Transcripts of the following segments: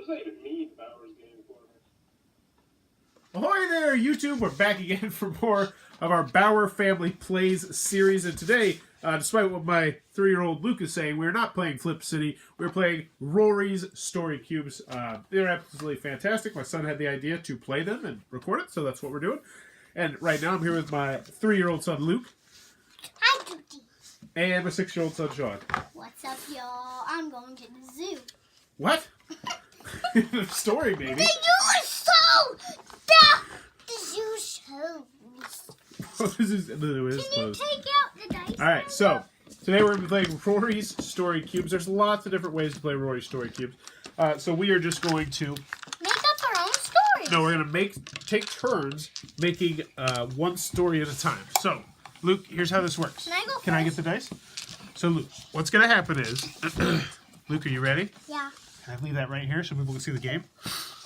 does that even mean, Bowers game corner? Ahoy there, YouTube! We're back again for more of our Bauer Family Plays series. And today, despite what my 3-year-old Luke is saying, we're not playing Flip City. We're playing Rory's Story Cubes. They're absolutely fantastic. My son had the idea to play them and record it, so that's what we're doing. And right now, I'm here with my 3-year-old son, Luke. Hi, Judy. And my 6-year-old son, Sean. What's up, y'all? I'm going to the zoo. What? Story, maybe. The zoo show! The zoo shows. This is Can you closed. take out the dice? Alright, so today we're going to be playing Rory's Story Cubes. There's lots of different ways to play Rory's Story Cubes. So we are just going to... Make up our own story. No, we're going to take turns making one story at a time. So, Luke, here's how this works. Can I go first? Can I get the dice? So, Luke, what's going to happen is... Luke, are you ready? Yeah. Can I leave that right here so people can see the game?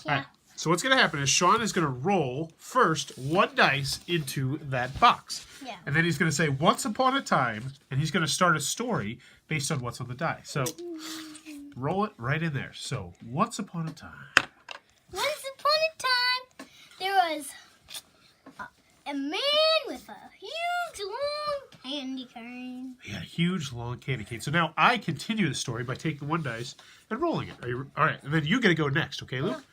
Yeah. All right. So what's going to happen is Sean is going to roll first one dice into that box. Yeah. And then he's going to say, once upon a time, and he's going to start a story based on what's on the die. So roll it right in there. So, once upon a time. Once upon a time, there was a man with a huge, long candy cane. He had a huge, long candy cane. So now I continue the story by taking one dice and rolling it. Are you, all right, and then you got to go next, okay, Luke?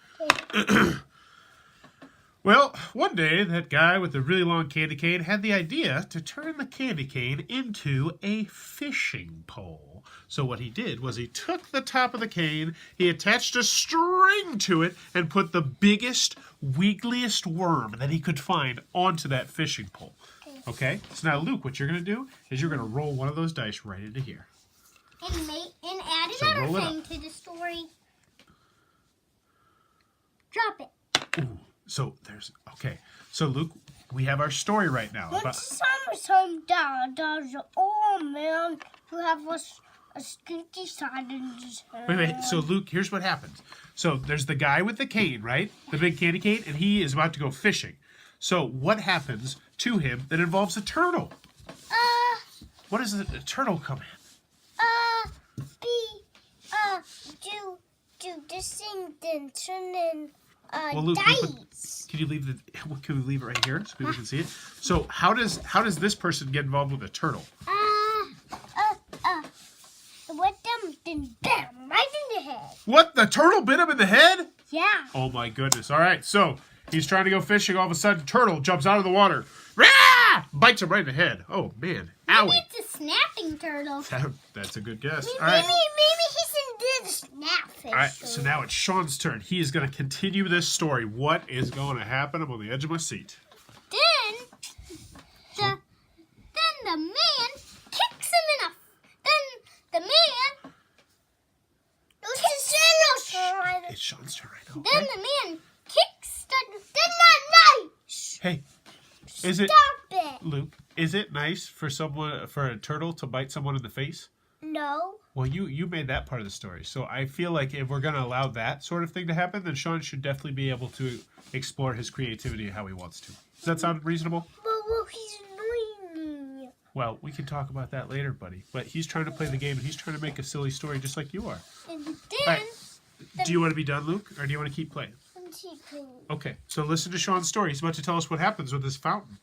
Well, one day, that guy with the really long candy cane had the idea to turn the candy cane into a fishing pole. So what he did was he took the top of the cane, he attached a string to it, and put the biggest, wiggliest worm that he could find onto that fishing pole. Okay? So now, Luke, what you're going to do is you're going to roll one of those dice right into here. And add So roll another it thing to the story. Drop it. Ooh, so there's... Okay. So, Luke, we have our story right now. Some dad, there's an old man who have a squeaky side in his head. Wait. So, Luke, here's what happens. So, there's the guy with the cane, right? The big candy cane, and he is about to go fishing. So, what happens to him that involves a turtle? What does a turtle come in? Do this thing, then turn in, Well, Luke, dice. can we leave it right here so people can see it? So, how does this person get involved with a turtle? What them, then bam, right in the head. What? The turtle bit him in the head? Yeah. Oh my goodness. All right, so he's trying to go fishing. All of a sudden, turtle jumps out of the water. Rah! Bites him right in the head. Oh, man. Owie. Maybe it's a snapping turtle. That's a good guess. Maybe, All right. maybe he's in the snapfish. All right, so now it's Sean's turn. He is going to continue this story. What is going to happen? I'm on the edge of my seat. Then the man kicks him in a... Then the man... It's Sean's turn right now. Then Okay? the man kicks the... Then not nice! Hey, is it... Stop it! Luke, is it nice for a turtle to bite someone in the face? No. Well, you made that part of the story. So I feel like if we're going to allow that sort of thing to happen, then Sean should definitely be able to explore his creativity how he wants to. Does that sound reasonable? Well, he's annoying me. Well, we can talk about that later, buddy. But he's trying to play the game, and he's trying to make a silly story just like you are. And then... Right. Do you want to be done, Luke, or do you want to keep playing? Then Okay, so listen to Sean's story. He's about to tell us what happens with this fountain.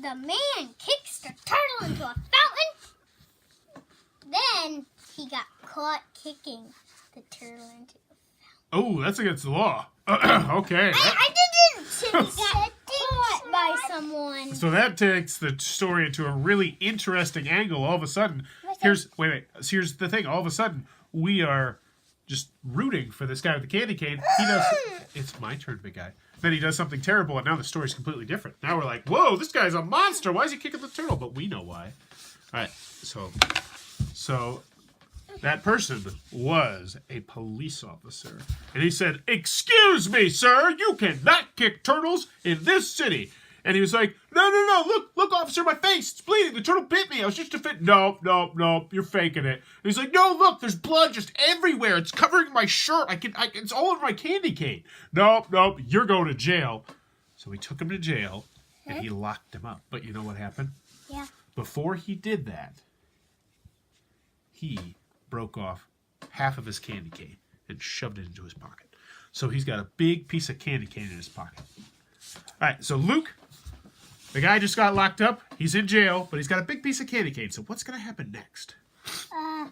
the man kicks the turtle into a fountain. Then he got caught kicking the turtle into a fountain. Oh, that's against the law. Okay. I didn't get caught by someone. So that takes the story into a really interesting angle. All of a sudden, here's the thing. All of a sudden, we are just rooting for this guy with the candy cane. He does. It's my turn, big guy. Then he does something terrible, and now the story's completely different. Now we're like, whoa, this guy's a monster. Why is he kicking the turtle? But we know why. All right, so that person was a police officer. And he said, "Excuse me, sir, you cannot kick turtles in this city." And he was like, no, look, officer, my face, it's bleeding. The turtle bit me. I was just a fit. No, you're faking it. And he's like, no, look, there's blood just everywhere. It's covering my shirt. It's all over my candy cane. Nope, you're going to jail. So we took him to jail, and he locked him up. But you know what happened? Yeah. Before he did that, he broke off half of his candy cane. and shoved it into his pocket. So he's got a big piece of candy cane in his pocket. All right, so Luke, the guy just got locked up. He's in jail, but he's got a big piece of candy cane. So what's going to happen next? All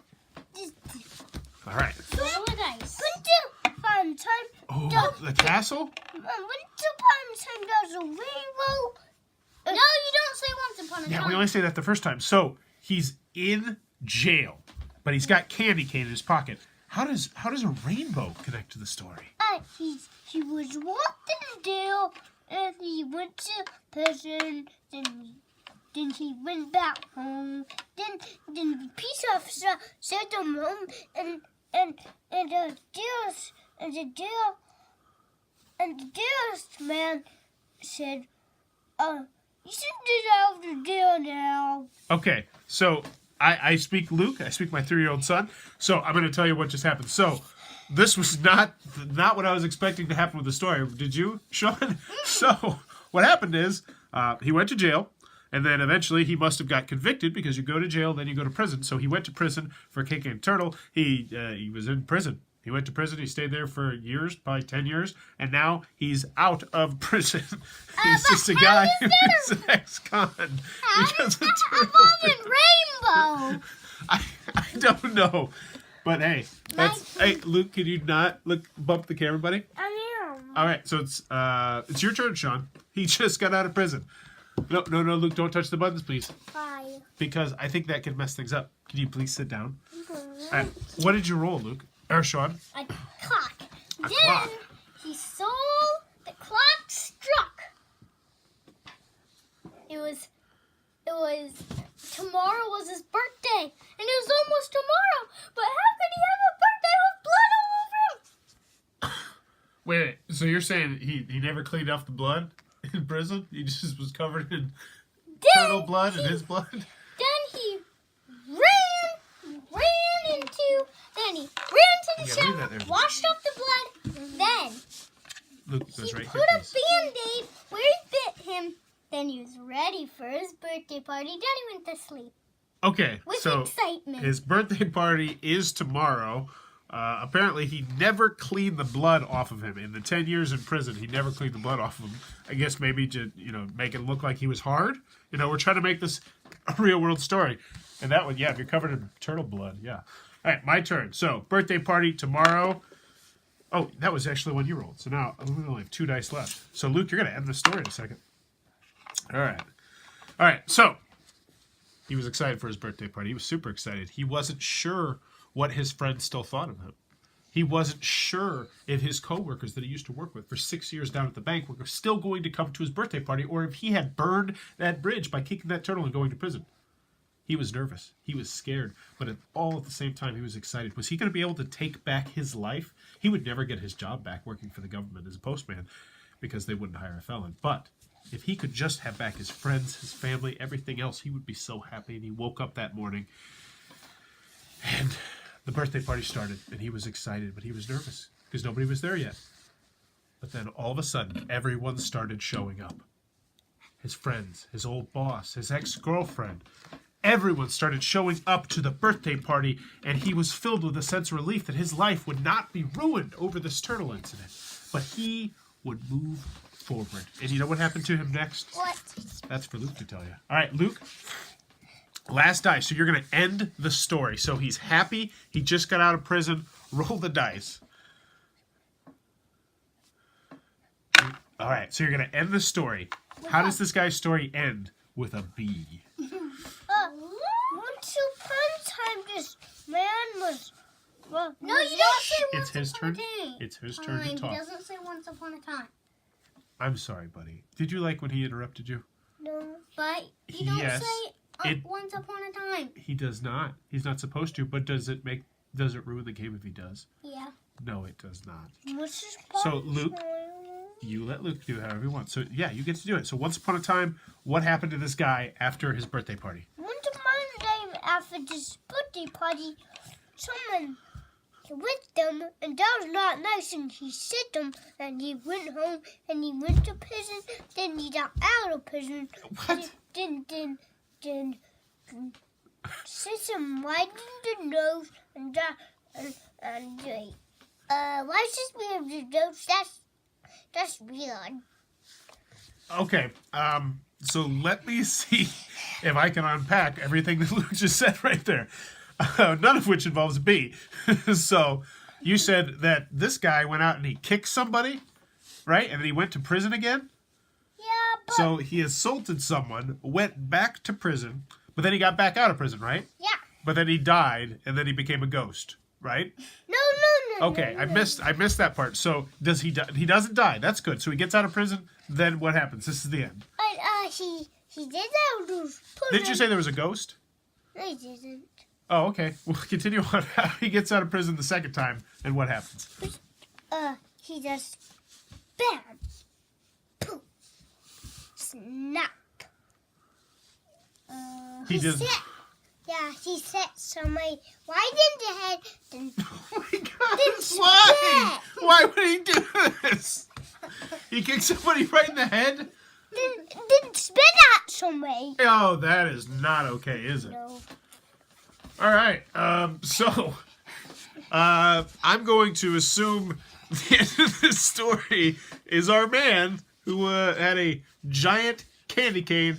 right. Roll the dice. Oh, the castle? There's a rainbow. No, you don't say once upon a time. Yeah, we only say that the first time. So he's in jail, but he's got candy cane in his pocket. How does a rainbow connect to the story? He was locked in jail, and he went to prison. Then he went back home. Then the peace officer sent him home, and the jail's man said, you should get out of the jail now. Okay, so I speak Luke. I speak my 3-year-old son. So I'm going to tell you what just happened. So this was not what I was expecting to happen with the story. Did you, Sean? So what happened is he went to jail. And then eventually he must have got convicted because you go to jail, then you go to prison. So he went to prison for kicking a turtle. He was in prison. He went to prison. He stayed there for years, probably 10 years. And now he's out of prison. He's just a guy who's an ex-con. Because of Rainbow. I don't know. But hey, hey, Luke, can you not bump the camera, buddy? I am. All right, so it's your turn, Sean. He just got out of prison. No, Luke, don't touch the buttons, please. Why? Because I think that could mess things up. Can you please sit down? All right, what did you roll, Luke? Or Sean? A clock. Then clock. he saw the clock struck. It was tomorrow was his birthday, and it was almost tomorrow. But how could he have a birthday with blood all over him? Wait, so you're saying he never cleaned off the blood in prison? He just was covered in turtle blood and his blood? Then he ran to the shower, washed off the blood. Then Luke goes he right put here, a please. Band-Aid where he bit him. Then he was ready for his birthday party. Then he went to sleep. Okay, With so excitement. his birthday party is tomorrow. Apparently, he never cleaned the blood off of him. In the 10 years in prison, he never cleaned the blood off of him. I guess maybe to, make it look like he was hard. We're trying to make this a real-world story. And that one, yeah, if you're covered in turtle blood, yeah. All right, my turn. So, birthday party tomorrow. Oh, that was actually the one you rolled. So now, we only have 2 dice left. So, Luke, you're going to end the story in a second. All right, so he was excited for his birthday party. He was super excited. He wasn't sure what his friends still thought of him. He wasn't sure if his coworkers that he used to work with for 6 years down at the bank were still going to come to his birthday party, or if he had burned that bridge by kicking that turtle and going to prison. He was nervous. He was scared. But all at the same time, he was excited. Was he going to be able to take back his life? He would never get his job back working for the government as a postman because they wouldn't hire a felon. But if he could just have back his friends, his family, everything else, he would be so happy. And he woke up that morning and the birthday party started, and he was excited, but he was nervous because nobody was there yet. But then all of a sudden, everyone started showing up. His friends, his old boss, his ex-girlfriend. Everyone started showing up to the birthday party, and he was filled with a sense of relief that his life would not be ruined over this turtle incident. But he would move forward. And you know what happened to him next? What? That's for Luke to tell you. All right, Luke. Last dice. So you're going to end the story. So he's happy. He just got out of prison. Roll the dice. All right. So you're going to end the story. How does this guy's story end? With a B. Once upon a time, this man was... Well, no, you don't say It's his turn. time. It's his turn to talk. He doesn't say once upon a time. I'm sorry, buddy. Did you like when he interrupted you? No. But you don't Yes, say once upon a time. He does not. He's not supposed to. But does it ruin the game if he does? Yeah. No, it does not. What's his So, Luke, you let Luke do however you want. So, yeah, you get to do it. So, once upon a time, what happened to this guy after his birthday party? Once upon a time, after this birthday party, someone with them, and that was not nice, and he sent them, and he went home, and he went to prison, then he got out of prison. What? Then sent him right in the nose, and Why is this weird? That's weird. Okay, so let me see if I can unpack everything that Luke just said right there. None of which involves B. So, you said that this guy went out and he kicked somebody, right? And then he went to prison again? Yeah, but... So, he assaulted someone, went back to prison, but then he got back out of prison, right? Yeah. But then he died, and then he became a ghost, right? No. Okay, no. I missed that part. So, does he die? He doesn't die. That's good. So, he gets out of prison, then what happens? This is the end. He did that. Did you say there was a ghost? No, he didn't. Oh, okay. We'll continue on how he gets out of prison the second time and what happens. He just bam, poof, snap. He just. He set somebody right in the head. Then, Oh my God! then Why? spit. Why would he do this? He kicked somebody right in the head. Then spit at somebody. Oh, that is not okay, is it? No. All right. I'm going to assume the end of this story is our man who had a giant candy cane,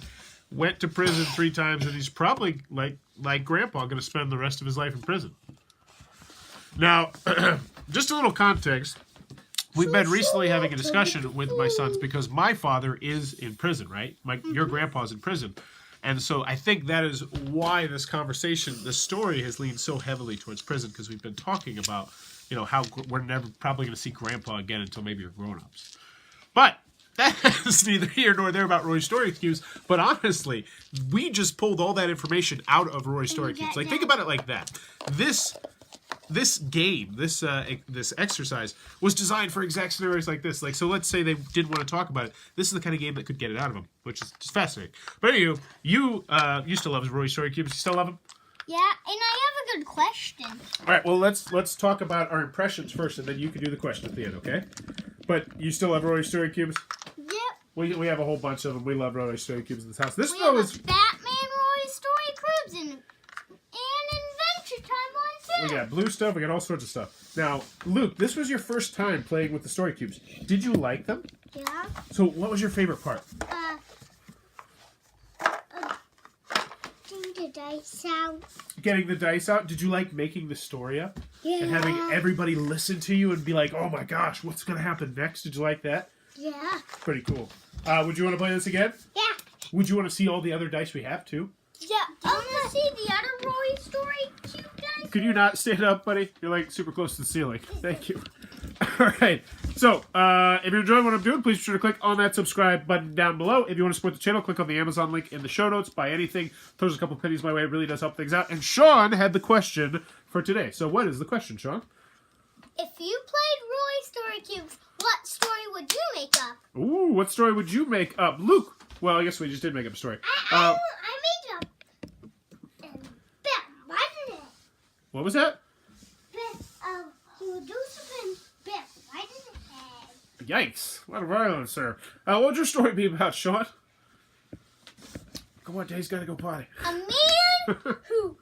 went to prison 3 times, and he's probably like Grandpa going to spend the rest of his life in prison. Now, just a little context. We've been recently having a discussion with my sons because my father is in prison, right? Your grandpa's in prison. And so I think that is why this story has leaned so heavily towards prison, because we've been talking about, how we're never probably going to see Grandpa again until maybe you're grown-ups. But that is neither here nor there about Rory's Story Cubes. But honestly, we just pulled all that information out of Rory's Story Cubes. Like, think about it like that. This game, this exercise was designed for exact scenarios like this. Like, so let's say they didn't want to talk about it. This is the kind of game that could get it out of them, which is just fascinating. But anyway, you used to love Rory Story Cubes. You still love them? Yeah, and I have a good question. All right. Well, let's talk about our impressions first, and then you can do the question at the end, okay? But you still love Rory Story Cubes? Yep. We have a whole bunch of them. We love Rory Story Cubes in this house. This We though have is. a Batman Rory Story Cubes and Adventure Time on We got blue stuff. We got all sorts of stuff. Now, Luke, this was your first time playing with the Story Cubes. Did you like them? Yeah. So, what was your favorite part? Getting the dice out. Getting the dice out. Did you like making the story up? Yeah. And having everybody listen to you and be like, oh my gosh, what's going to happen next? Did you like that? Yeah. Pretty cool. Would you want to play this again? Yeah. Would you want to see all the other dice we have, too? Yeah. I want to see the other Rory Story Cube dice. Could you not stand up, buddy? You're like super close to the ceiling. Thank you. All right. So, if you're enjoying what I'm doing, please be sure to click on that subscribe button down below. If you want to support the channel, click on the Amazon link in the show notes. Buy anything. Throws a couple pennies my way. It really does help things out. And Sean had the question for today. So, what is the question, Sean? If you played Rory Story Cubes, what story would you make up? Ooh, what story would you make up? Luke. Well, I guess we just did make up a story. I made up. Bam, What was that? he would do something bam, right in the head. Yikes. What a violence, sir. What would your story be about, Sean? Come on, Dave's got to go potty. A man who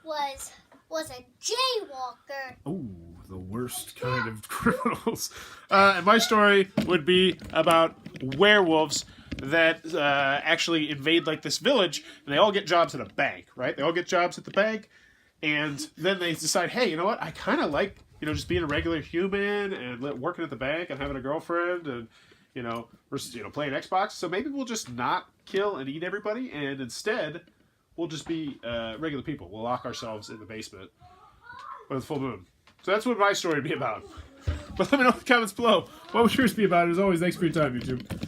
was a jaywalker. Ooh, the worst kind of criminals. And my story would be about werewolves that actually invade like this village, and they all get jobs at a bank, right? They all get jobs at the bank, and then they decide, hey, you know what? I kind of like, just being a regular human and working at the bank and having a girlfriend and, versus, playing Xbox. So maybe we'll just not kill and eat everybody, and instead we'll just be regular people. We'll lock ourselves in the basement with a full moon. So that's what my story would be about. But let me know in the comments below. What would yours be about? As always, thanks for your time, YouTube.